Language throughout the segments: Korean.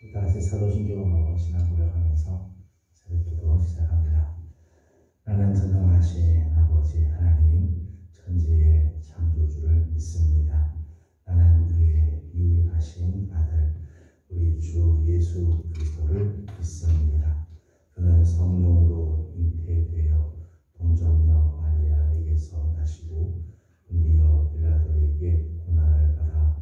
다시 사도신경으로 신앙 고백하면서 새벽기도 시작합니다. 나는 전능하신 아버지 하나님 천지의 창조주를 믿습니다. 나는 그의 유일하신 아들 우리 주 예수 그리스도를 믿습니다. 그는 성령으로 잉태되어 동정녀 마리아에게서 나시고 본디오 빌라도에게 고난을 받아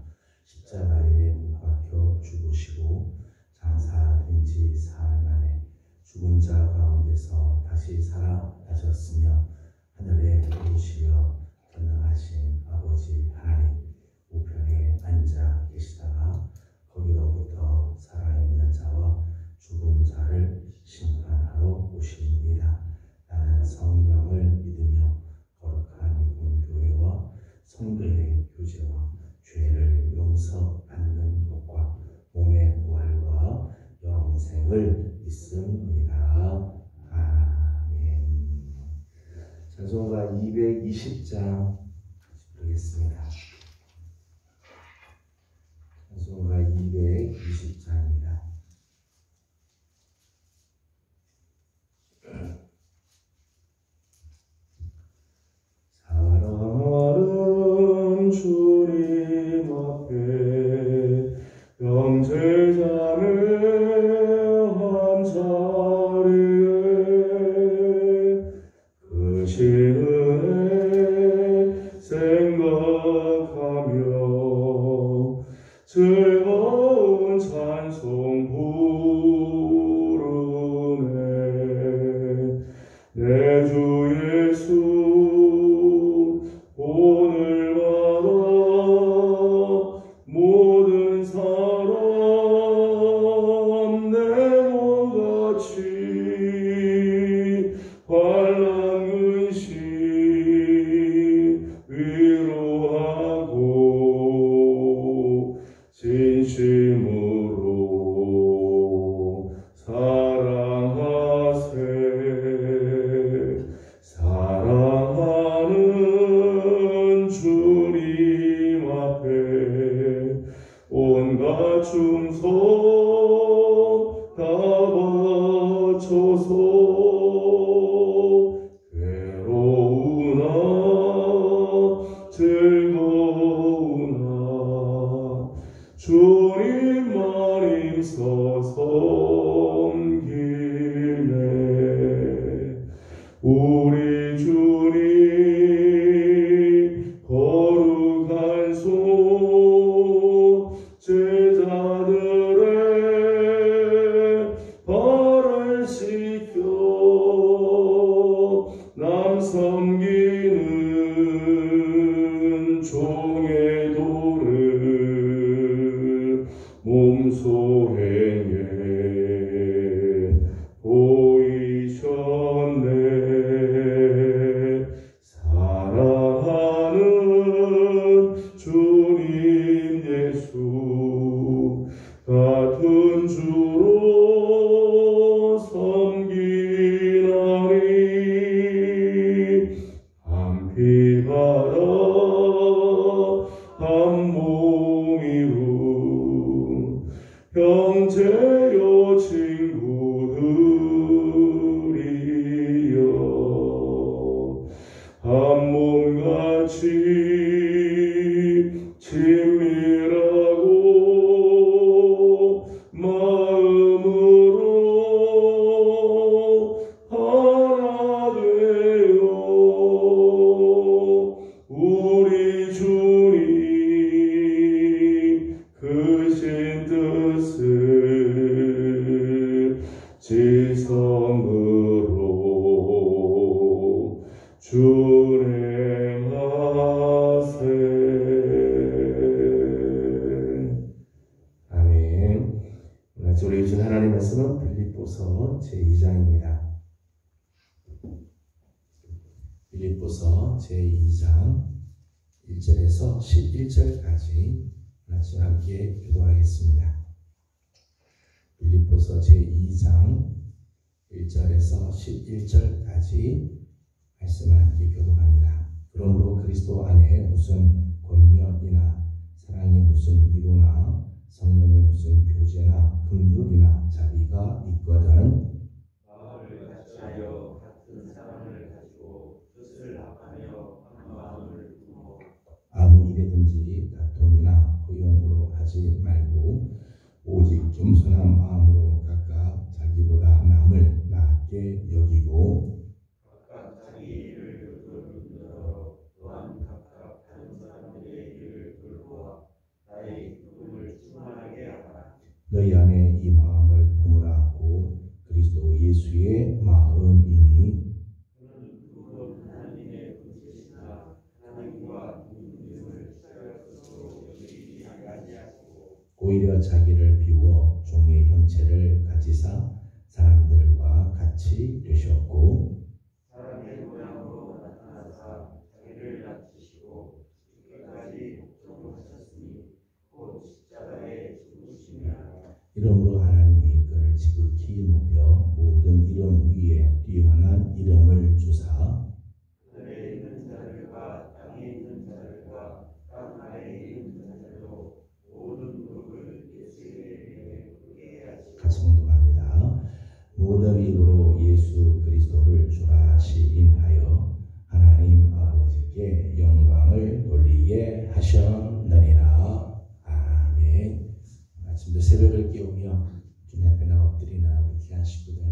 십자가에 못 박혀 죽으시고 장사된 지 사흘 만에 죽은 자 가운데서 다시 살아나셨으며 하늘에 오르시어 전능하신 아버지 하나님 우편에 앉아 계시다가 거기로부터 살아있는 자와 죽은 자를 심판하러 오십니다. 나는 성령을 믿으며 거룩한 공교회와 성도의 교제와 죄를 용서받는 것과 몸의 부활과 영생을 믿습니다. 아멘. 찬송가 220장 부르겠습니다. 찬송가 220장입니다. 사랑하는 주님 앞에 영제자의 한 자리에 그 시은혜 생각하며 즐거운 찬송 부르네. 내 주 예수 오늘마다 모든 사람 내 몸같이 환난 근심 위로하고 진심으로 사랑하세. 사랑하는 주님 앞에 온갖 충성 다 바쳐서 괴로우나 즐거우나 주님만 힘써 섬기네. 우리 주님 거룩한 손 제자들의 발을 씻겨 남 섬기는 종의 도를 몸소 행해 보이셨네. 사랑하는 주님 예수 같은 주로 섬기나니 한 피 받아 한 몸 이룬 형제여 친구들이여 한 몸같이 친밀하고 마음으로 하나 되어 우리 주님 크신 뜻을 지성으로 준행하세. 아멘. 오늘 우리 주신 하나님 말씀은 빌립보서 제2장입니다. 빌립보서 제2장 1절에서 11절까지 같이 함께 기도하겠습니다. 빌립보서 제2장 1절에서 11절까지 말씀을 함께 교독합니다. 그러므로 그리스도 안에 무슨 권면이나 사랑이 무슨 위로나 성령의 무슨 교제나 긍휼이나 자비가 있거든 마음을 같이 하여 같은 사랑을 가지고 뜻을 합하며 한 마음을 품어 아무 일에든지 다툼이나 허용으로 하지 말고 오직 겸손한 마음으로 각각 자기보다 남을 낫게 여기고 각각 자기 일을 돌보며 또한 각각 다른 사람들의 일을 돌보아 나의 기쁨을 충만하게 하라. 너희 안에 이 마음을 품으라 곧 그리스도 예수의 마음이니 그는 그곳 하나님의 분이시나 하나님과 동등을 취할 것으로 여기지 아니하시고 오히려 자기를 비워 종의 형체를 가지사 사람들과 같이 되셨고 사람의 모양으로 나타나사 자기를 낮추시고 죽기까지 복종하셨으니 곧 십자가에 죽으시며 이러므로 하나님이 그를 지극히 높여 모든 이름 위에 뛰어난 이름을 주사 하늘에 있는 자들과 땅에 있는 자들과 땅 아래에 있는 자들도 모든 무릎을 예수의 이름에 꿇게 하시고 같이 공독합니다. 모든 입으로 예수 그리스도를 주라 시인하여 하나님 아버지께 영광을 돌리게 하셨느니라. 아멘. 아침도 새벽을 깨우며 주님 앞에 엎드리는 우리 귀한 식구들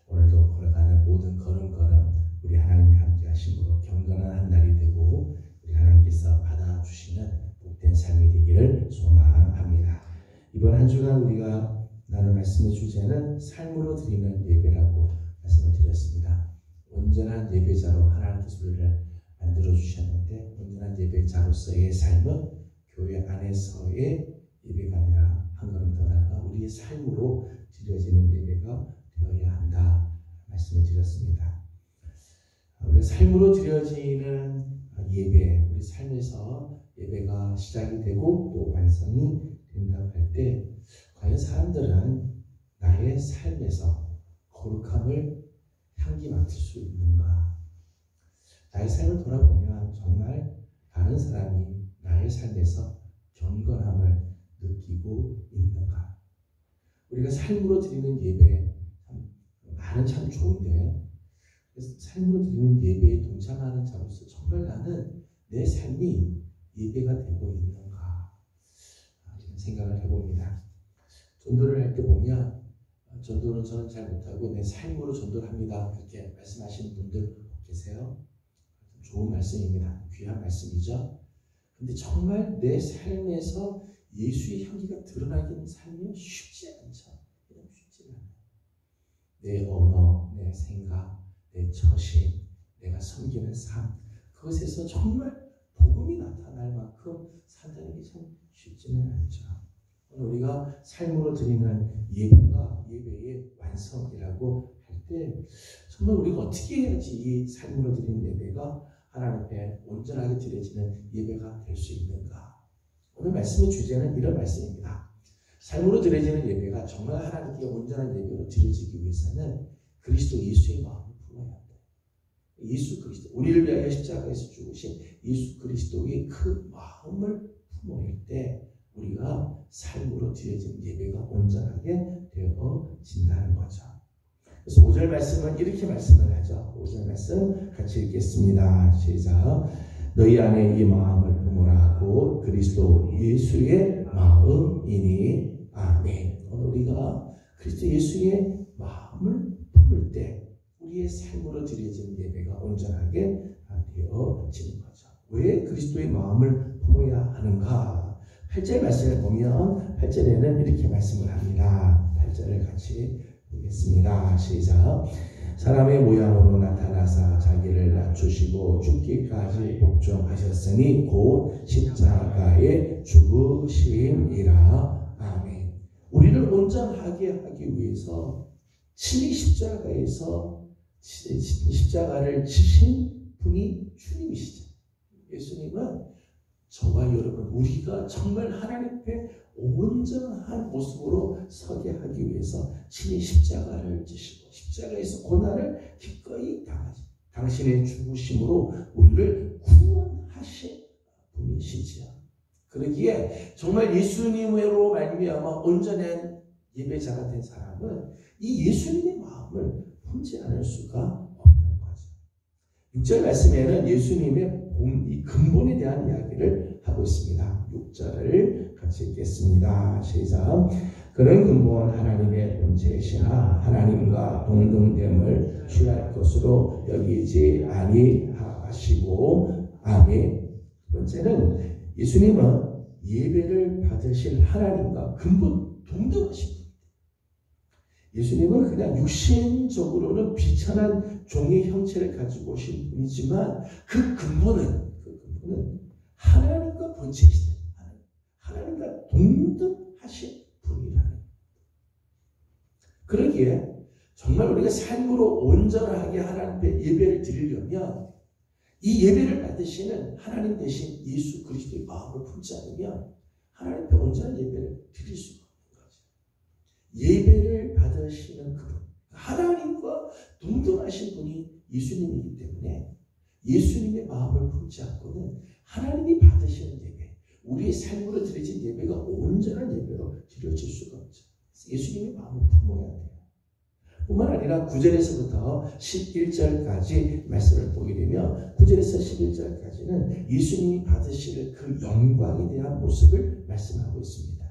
오늘도 걸어가는 모든 걸음걸음 우리 하나님이 함께 하심으로 경건한 한 날이 되고 우리 하나님께서 받아주시는 복된 삶이 되기를 소망합니다. 이번 한 주간 우리가 나눌 말씀의 주제는 삶으로 드리는 예배라고 말씀을 드렸습니다. 온전한 예배자로 하나님께서 우리를 만들어주셨는데 온전한 예배자로서의 삶은 교회 안에서의 예배가 아니라 한 걸음 더 나아가 우리의 삶으로 드려지는 예배가 되어야 한다 말씀을 드렸습니다. 우리 삶으로 드려지는 예배, 우리 삶에서 예배가 시작이 되고 또 완성이 된다고 할 때 과연 사람들은 나의 삶에서 거룩함을 향기 맡을 수 있는가? 나의 삶을 돌아보면 정말 다른 사람이 나의 삶에서 경건함을 느끼고 있는가? 우리가 삶으로 드리는 예배, 말은 참 좋은데 삶으로 드리는 예배에 동참하는 자로서 정말 나는 내 삶이 예배가 되고 있는가? 이런 생각을 해봅니다. 전도를 할 때 보면 전도는 저는 잘 못하고 내 삶으로 전도를 합니다. 그렇게 말씀하시는 분들 계세요. 좋은 말씀입니다. 귀한 말씀이죠. 근데 정말 내 삶에서 예수의 향기가 드러나는 삶이 쉽지 않죠. 쉽지 않아요. 내 언어, 내 생각, 내 처신, 내가 섬기는 삶, 그것에서 정말 복음이 나타날 만큼 산다는 게 참 쉽지는 않죠. 오늘 우리가 삶으로 드리는 예배가 예배의 완성이라고 할 때 정말 우리가 어떻게 해야지 이 삶으로 드리는 예배가 하나님 앞에 온전하게 드려지는 예배가 될 수 있는가? 오늘 말씀의 주제는 이런 말씀입니다. 삶으로 드려지는 예배가 정말 하나님께 온전한 예배로 드려지기 위해서는 그리스도 예수의 마음을 품어야 한다. 예수 그리스도, 우리를 위하여 십자가에서 죽으신 예수 그리스도의 그 마음을 품어일 때 우리가 삶으로 드려지는 예배가 온전하게 되어진다는 거죠. 그래서 5절 말씀은 이렇게 말씀을 하죠. 5절 말씀 같이 읽겠습니다. 시작. 너희 안에 이 마음을 품으라 곧 그리스도 예수의 마음이니. 아멘. 오늘 우리가 그리스도 예수의 마음을 품을 때 우리의 삶으로 드려진 예배가 온전하게 되어지는 거죠. 왜 그리스도의 마음을 품어야 하는가? 8절 말씀을 보면 8절에는 이렇게 말씀을 합니다. 8절을 같이 보겠습니다. 시작. 사람의 모양으로 나타나사 자기를 낮추시고 죽기까지 복종하셨으니 곧 십자가에 죽으심이라. 아멘. 우리를 온전하게 하기 위해서 친히 십자가를 지신 분이 주님이시죠. 예수님은 저와 여러분 우리가 정말 하나님 앞에 온전한 모습으로 서게 하기 위해서 친히 십자가를 지시고 십자가에서 고난을 기꺼이 당하시 당신의 죽으심으로 우리를 구원하신 분이시지요. 그러기에 정말 예수님으로 말미암아 온전한 예배자가 된 사람은 이 예수님의 마음을 품지 않을 수가 없는 거죠. 6절 말씀에는 예수님의 이 근본에 대한 이야기를 하고 있습니다. 6절을 같이 읽겠습니다. 시작. 그런 근본 하나님의 본체이시나 하나님과 동등됨을 취할 것으로 여기지 아니하시고 아멘. 두 번째는 예수님은 예배를 받으실 하나님과 근본 동등하신 분입니다. 예수님은 그냥 육신적으로는 비천한 종의 형체를 가지고 오신 분이지만 그 근본은 하나님과 본체이시다. 하나님과 동등하신 분이라는. 그러기에 정말 우리가 삶으로 온전하게 하나님 앞에 예배를 드리려면 이 예배를 받으시는 하나님 대신 예수 그리스도의 마음을 품지 않으면 하나님 앞에 온전한 예배를 드릴 수가 없는 거죠. 예배를 받으시는 그분, 하나님과 동등하신 분이 예수님이기 때문에 예수님의 마음을 품지 않고는 하나님이 받으시는 예배, 우리의 삶으로 드려진 예배가 온전한 예배로 드려질 수가 없죠. 예수님의 마음을 품어야 돼요. 뿐만 아니라 9절에서부터 11절까지 말씀을 보게 되면 9절에서 11절까지는 예수님이 받으실 그 영광에 대한 모습을 말씀하고 있습니다.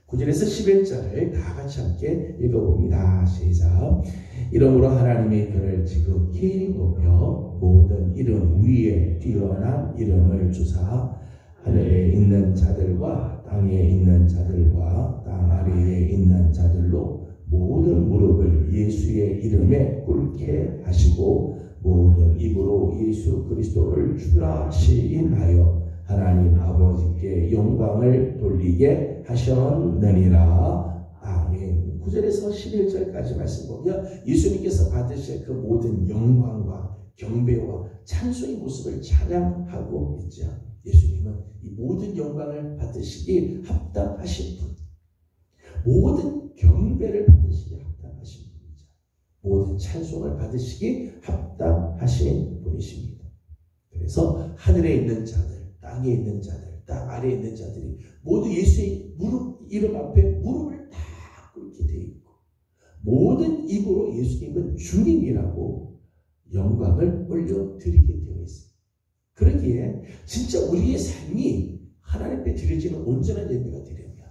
9절에서 11절을 다 같이 함께 읽어봅니다. 시작. 이러므로 하나님이 그를 지극히 높여 모든 이름 위에 뛰어난 이름을 주사 하늘에 있는 자들과 땅에 있는 자들과 땅 아래에 있는 자들로 모든 무릎을 예수의 이름에 꿇게 하시고 모든 입으로 예수 그리스도를 주라 시인하여 하나님 아버지께 영광을 돌리게 하셨느니라. 아멘. 9절에서 11절까지 말씀 보면 예수님께서 받으실 그 모든 영광과 경배와 찬송의 모습을 찬양하고 있죠. 예수님은 이 모든 영광을 받으시기 합당하신 분, 모든 경배를 받으시기 합당하신 분이죠. 모든 찬송을 받으시기 합당하신 분이십니다. 그래서 하늘에 있는 자들, 땅에 있는 자들, 땅 아래에 있는 자들이 모두 예수의 이름 앞에 무릎을 다 꿇게 되어 있고 모든 입으로 예수님은 주님이라고 영광을 올려드리게 되어 있습니다. 그러기에 진짜 우리의 삶이 하나님 앞에 드려지는 온전한 예배가 되려면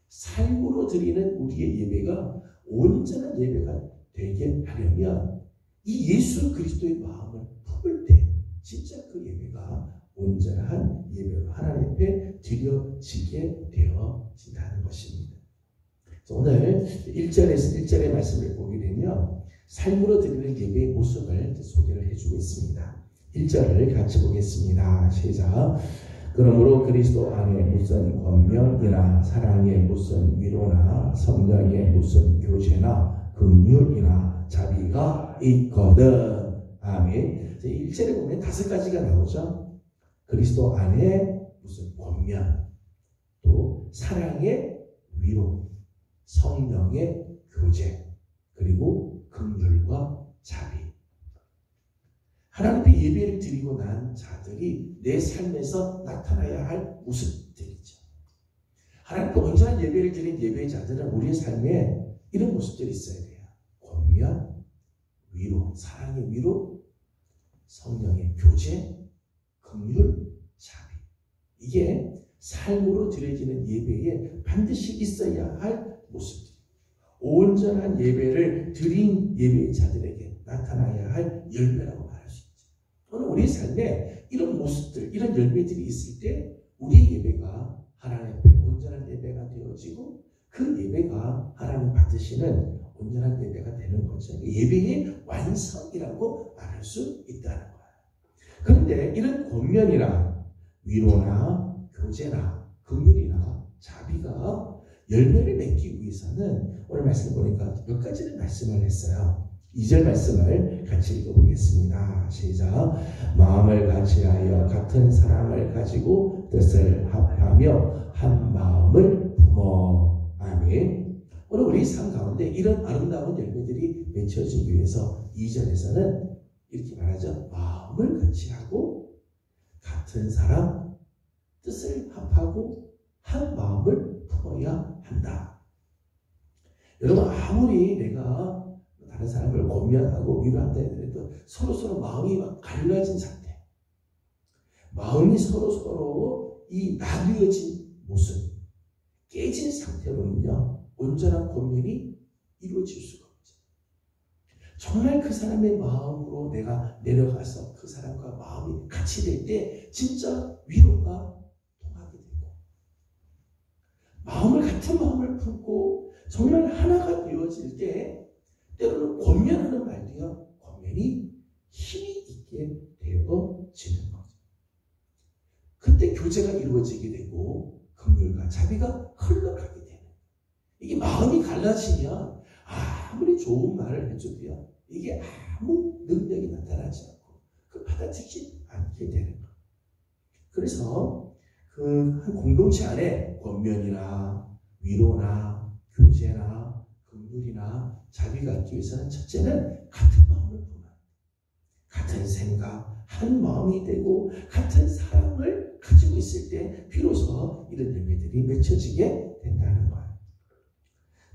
삶으로 드리는 우리의 예배가 온전한 예배가 되게 하려면 이 예수 그리스도의 마음을 품을 때 진짜 그 예배가 온전한 예배로 하나님 앞에 드려지게 되어진다는 것입니다. 오늘 1절의 말씀을 보게 되면 삶으로 드리는 예배의 모습을 소개를 해주고 있습니다. 1절을 같이 보겠습니다. 시작. 그러므로 그리스도 안에 무슨 권면이나 사랑에 무슨 위로나 성령에 무슨 교제나 긍휼이나 자비가 있거든. 아멘. 1절에 보면 5가지가 나오죠. 그리스도 안에 무슨 권면, 또 사랑의 위로, 성령의 교제, 그리고 긍휼과 자비. 하나님께 예배를 드리고 난 자들이 내 삶에서 나타나야 할 모습들이죠. 하나님께 온전한 예배를 드린 예배자들은 우리의 삶에 이런 모습들이 있어야 돼요. 권면, 위로, 사랑의 위로, 성령의 교제, 긍휼, 자비. 이게 삶으로 드려지는 예배에 반드시 있어야 할 모습들. 온전한 예배를 드린 예배자들에게 나타나야 할 열매라고 말할 수 있죠. 오늘 우리 삶에 이런 모습들, 이런 열매들이 있을 때 우리의 예배가 하나님 앞에 온전한 예배가 되어지고 그 예배가 하나님 받으시는 온전한 예배가 되는 거죠. 예배의 완성이라고 말할 수 있다는 거예요. 그런데 이런 권면이나 위로나 교제나 긍휼이나 자비가 열매를 맺기 위해서는 오늘 말씀 보니까 몇 가지를 말씀을 했어요. 2절 말씀을 같이 읽어보겠습니다. 시작. 마음을 같이하여 같은 사랑을 가지고 뜻을 합하며 한 마음을 품어. 아멘. 오늘 우리 삶 가운데 이런 아름다운 열매들이 맺혀지기 위해서 2절에서는 이렇게 말하죠. 마음을 같이하고 같은 사랑, 뜻을 합하고 한 마음을 품어야 한다. 여러분, 아무리 내가 다른 사람을 권면하고 위로한다 해도 서로 마음이 막 갈라진 상태, 마음이 서로 이 나뉘어진 모습, 깨진 상태로는요, 온전한 권면이 이루어질 수가 없죠. 정말 그 사람의 마음으로 내가 내려가서 그 사람과 마음이 같이 될 때 진짜 위로가 통하게 되고, 같은 마음을 품고 정말 하나가 되어질 때 때로는 권면하는 말도요, 권면이 힘이 있게 되어지는 거죠. 그때 교제가 이루어지게 되고 긍휼과 자비가 흘러가게 되는, 이게 마음이 갈라지면 아무리 좋은 말을 해줘도요, 이게 아무 능력이 나타나지 않고 그 받아들이지 않게 되는 거예요. 그래서 그 한 공동체 안에 권면이나 위로나 교제나 긍휼이나 자비가 있기 위해서는 첫째는 같은 마음을 품어야 돼요. 같은 생각, 한 마음이 되고 같은 사랑을 가지고 있을 때 비로소 이런 열매들이 맺혀지게 된다는 거예요.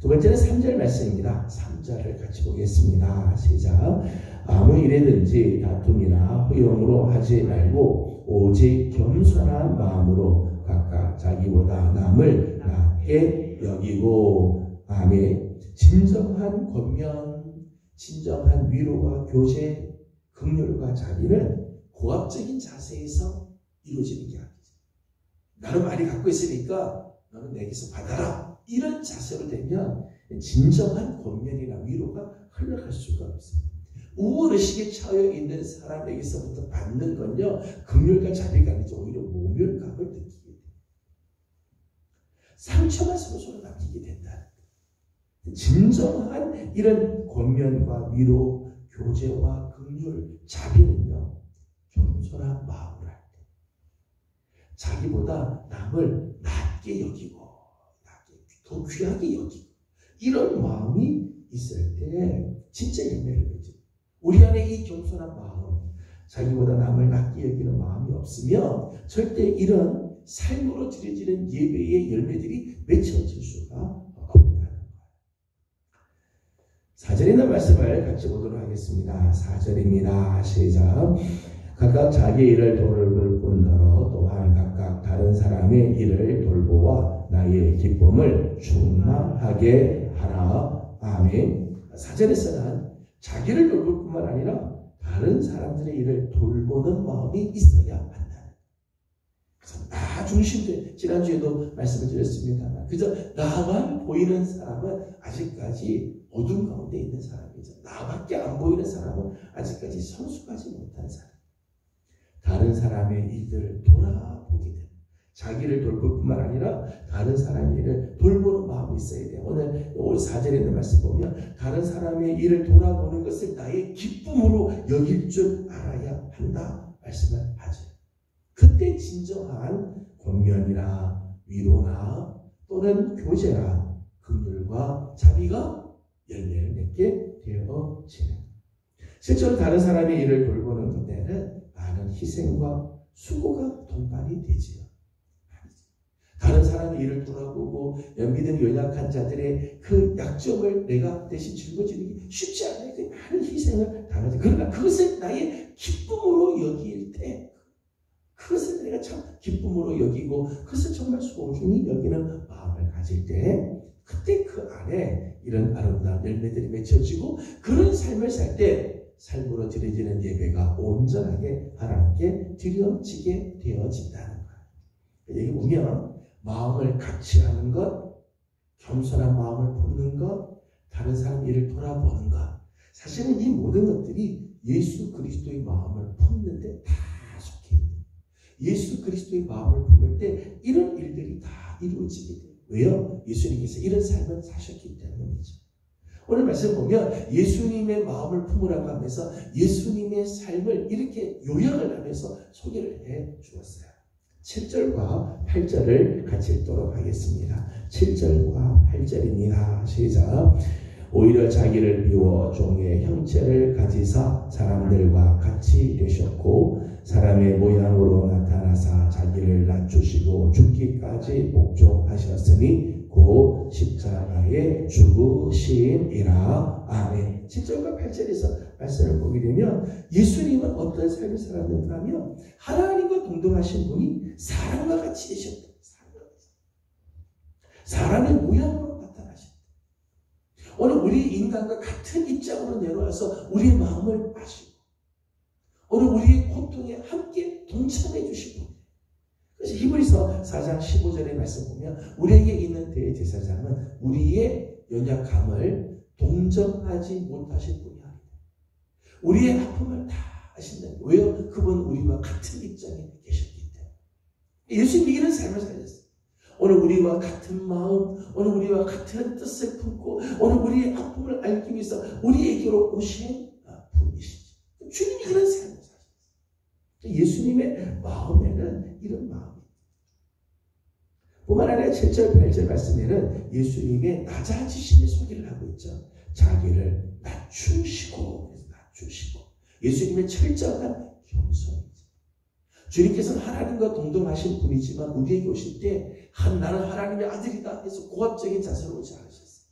두 번째는 3절 말씀입니다. 3절을 같이 보겠습니다. 시작. 아무 일에든지 다툼이나 허용으로 하지 말고 오직 겸손한 마음으로 각각 자기보다 남을 낮게 여기고, 아멘. 진정한 권면, 진정한 위로와 교제, 긍휼과 자비는 고압적인 자세에서 이루어지는 게 아니죠. 나는 많이 갖고 있으니까 너는 내게서 받아라, 이런 자세로 되면 진정한 권면이나 위로가 흘러갈 수가 없습니다. 우월의식에 처해 있는 사람에게서부터 받는 건요, 긍휼과 자비가 아니죠. 오히려 모멸감을 느끼게 돼요. 상처만 서로 남기게 된다는 거예요. 진정한 이런 권면과 위로, 교제와 긍휼, 자비는요, 겸손한 마음을 할 때, 자기보다 남을 낮게 여기고, 더 귀하게 여기고, 이런 마음이 있을 때 진짜 열매를 맺죠. 우리 안에 이 겸손한 마음, 자기보다 남을 낮게 여기는 마음이 없으면 절대 이런 삶으로 드려지는 예배의 열매들이 맺혀질 수가 없다는 거예요. 4절에 있는 말씀을 같이 보도록 하겠습니다. 4절입니다. 시작. 각각 자기 일을 돌볼 뿐더러 또한 각각 다른 사람의 일을 돌보아 나의 기쁨을 충만하게 하라. 아멘. 4절에서는 자기를 돌볼 뿐만 아니라 다른 사람들의 일을 돌보는 마음이 있어야 한다. 그래서 나 중심된, 지난주에도 말씀을 드렸습니다만, 그저 나만 보이는 사람은 아직까지 어둠 가운데 있는 사람이죠. 나밖에 안 보이는 사람은 아직까지 성숙하지 못한 사람. 다른 사람의 일들을 돌아보게 됩니다. 자기를 돌볼 뿐만 아니라 다른 사람의 일을 돌보는 마음이 있어야 돼요. 오늘 4절에 있는 말씀 보면 다른 사람의 일을 돌아보는 것을 나의 기쁨으로 여길 줄 알아야 한다 말씀을 하죠. 그때 진정한 권면이나 위로나 또는 교제나 긍휼과 자비가 열매를 맺게 되어지는, 실제로 다른 사람의 일을 돌보는 데는 많은 희생과 수고가 동반이 되지요. 다른 사람의 일을 돌아보고 믿음이 연약한 자들의 그 약점을 내가 대신 짊어지는 게 쉽지 않아요. 그 많은 희생을 당하지. 그러나 그것을 나의 기쁨으로 여길 때, 그것을 내가 참 기쁨으로 여기고 그것을 정말 소중히 여기는 마음을 가질 때, 그때 그 안에 이런 아름다운 열매들이 맺혀지고, 그런 삶을 살 때 삶으로 드려지는 예배가 온전하게 하나님께 드려지게 되어진다는 거예요. 여기 보면 마음을 같이 하는 것, 겸손한 마음을 품는 것, 다른 사람 일을 돌아보는 것, 사실은 이 모든 것들이 예수 그리스도의 마음을 품는데 다 속해 있는, 예수 그리스도의 마음을 품을 때 이런 일들이 다 이루어지게 돼요. 왜요? 예수님께서 이런 삶을 사셨기 때문이죠. 오늘 말씀 보면 예수님의 마음을 품으라고 하면서 예수님의 삶을 이렇게 요약을 하면서 소개를 해 주었어요. 7절과 8절을 같이 읽도록 하겠습니다. 7절과 8절입니다. 시작. 오히려 자기를 비워 종의 형체를 가지사 사람들과 같이 되셨고 사람의 모양으로 나타나사 자기를 낮추시고 죽기까지 복종하셨으니 곧 십자가에 십자가의 죽으심이라. 아멘. 7절과 8절에서 말씀을 보게 되면 예수님은 어떤 삶을 살았는가 하면 하나님과 동등하신 분이 사람과 같이 되셨다. 사람의 모양으로 나타나셨다. 오늘 우리 인간과 같은 입장으로 내려와서 우리의 마음을 아시고 오늘 우리의 고통에 함께 동참해 주신 분. 그래서 히브리서 4장 15절의 말씀 보면 우리에게 있는 대제사장은 우리의 연약함을 동정하지 못하실 분이 아니다. 우리의 아픔을 다 아신다. 왜요? 그분 우리와 같은 입장에 계셨기 때문에. 예수님이 이런 삶을 살렸어요. 오늘 우리와 같은 마음, 오늘 우리와 같은 뜻을 품고 오늘 우리의 아픔을 알기 위해서 우리에게로 오신 분이시죠. 주님이 이런 삶을 사셨어요. 예수님의 마음에는 이런 마음이 뿐만 아니라 7절, 8절 말씀에는 예수님의 낮아지심의 소개를 하고 있죠. 자기를 낮추시고 예수님의 철저한 겸손이죠. 주님께서는 하나님과 동등하신 분이지만 우리에게 오실 때 나는 하나님의 아들이다 해서 고압적인 자세로 오지 않으셨어요.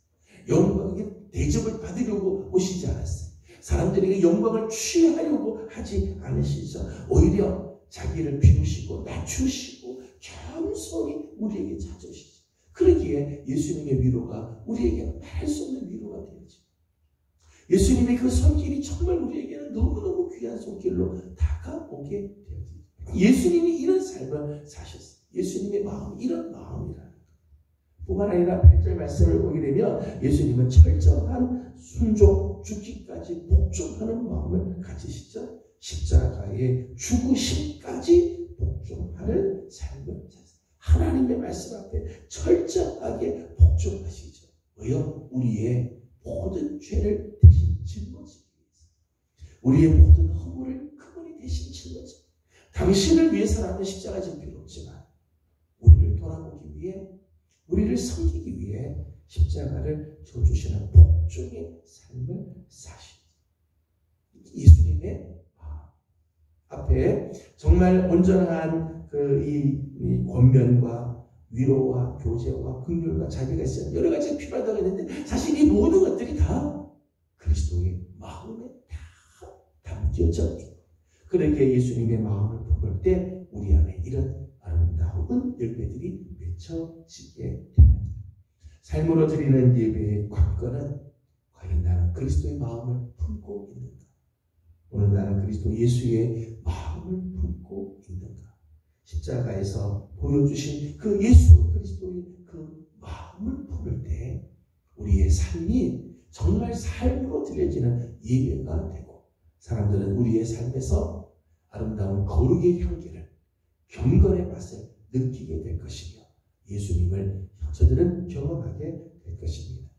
영광의 대접을 받으려고 오시지 않았어요. 사람들에게 영광을 취하려고 하지 않으시죠. 오히려 자기를 비우시고 낮추시고 겸손히 우리에게 찾으시죠. 그러기에 예수님의 위로가 우리에게는 말할 수 없는 위로가 되죠. 예수님의 그 손길이 정말 우리에게는 너무너무 귀한 손길로 다가오게 되어집니다. 예수님이 이런 삶을 사셨어요. 예수님의 마음, 이런 마음이라는 것. 뿐만 아니라 8절 말씀을 보게 되면 예수님은 철저한 순종, 죽기까지 복종하는 마음을 가지시죠. 십자가의 죽으심까지 복종하는 삶을 사셨어요. 하나님의 말씀 앞에 철저하게 복종하시죠. 왜요? 우리의 모든 죄를 대신 짊어지기 위해서. 우리의 모든 허물을 그분이 대신 짊어지고 당신을 위해서라면 십자가 질 필요 없지만 우리를 돌아보기 위해 우리를 섬기기 위해 십자가를 져주시는 복종의 삶을 사시죠. 예수님의 앞에 정말 온전한 이 권면과 위로와 교제와 긍휼과 자비가 있어요. 여러 가지가 필요하다고 했는데 사실 이 모든 것들이 다 그리스도의 마음에 다 담겨져 있고 그렇게 예수님의 마음을 품을 때 우리 안에 이런 아름다운 열매들이 맺혀지게 됩니다. 삶으로 드리는 예배의 관건은 과연 나는 그리스도의 마음을 품고 있는가? 오늘 나는 그리스도 예수의 마음을 품고 있는가? 십자가에서 보여주신 그 예수 그리스도의 그 마음을 품을 때 우리의 삶이 정말 삶으로 드려지는 예배가 되고 사람들은 우리의 삶에서 아름다운 거룩의 향기를 경건의 맛을 느끼게 될 것이며 예수님을 저들은 경험하게 될 것입니다.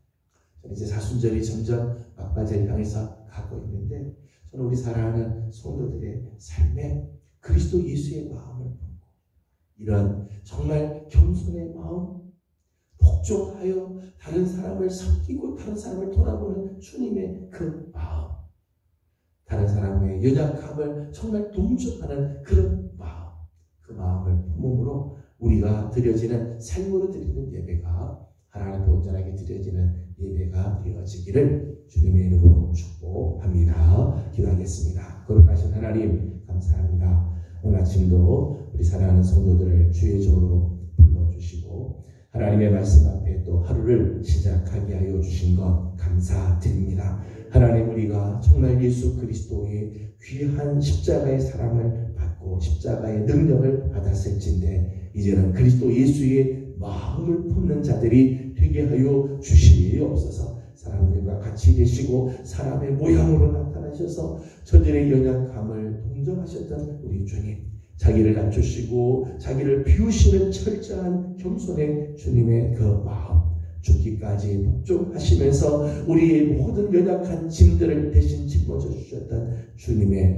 저는 이제 사순절이 점점 막바지를 향해서 가고 있는데 저는 우리 사랑하는 성도들의 삶에 그리스도 예수의 마음을 품고 이런 정말 겸손의 마음, 복종하여 다른 사람을 섬기고 다른 사람을 돌아보는 주님의 그 마음, 다른 사람의 연약함을 정말 동정하는 그런 마음, 그 마음을 품음으로 우리가 드려지는 삶으로 드리는 예배가 하나님 앞에 온전하게 드려지는 예배가 되어지기를 주님의 이름으로 축복합니다. 기도하겠습니다. 거룩하신 하나님 감사합니다. 오늘 아침도 우리 사랑하는 성도들을 주의 종으로 불러주시고 하나님의 말씀 앞에 또 하루를 시작하게 하여 주신 것 감사드립니다. 하나님 우리가 정말 예수 그리스도의 귀한 십자가의 사랑을 받고 십자가의 능력을 받았을진데 이제는 그리스도 예수의 마음을 품는 자들이 되게 하여 주시옵소서. 사람들과 같이 계시고 사람의 모양으로 나타나셔서 저들의 연약함을 동정하셨던 우리 주님, 자기를 낮추시고 자기를 비우시는 철저한 겸손의 주님의 그 마음, 죽기까지 복종하시면서 우리의 모든 연약한 짐들을 대신 짊어져 주셨던 주님의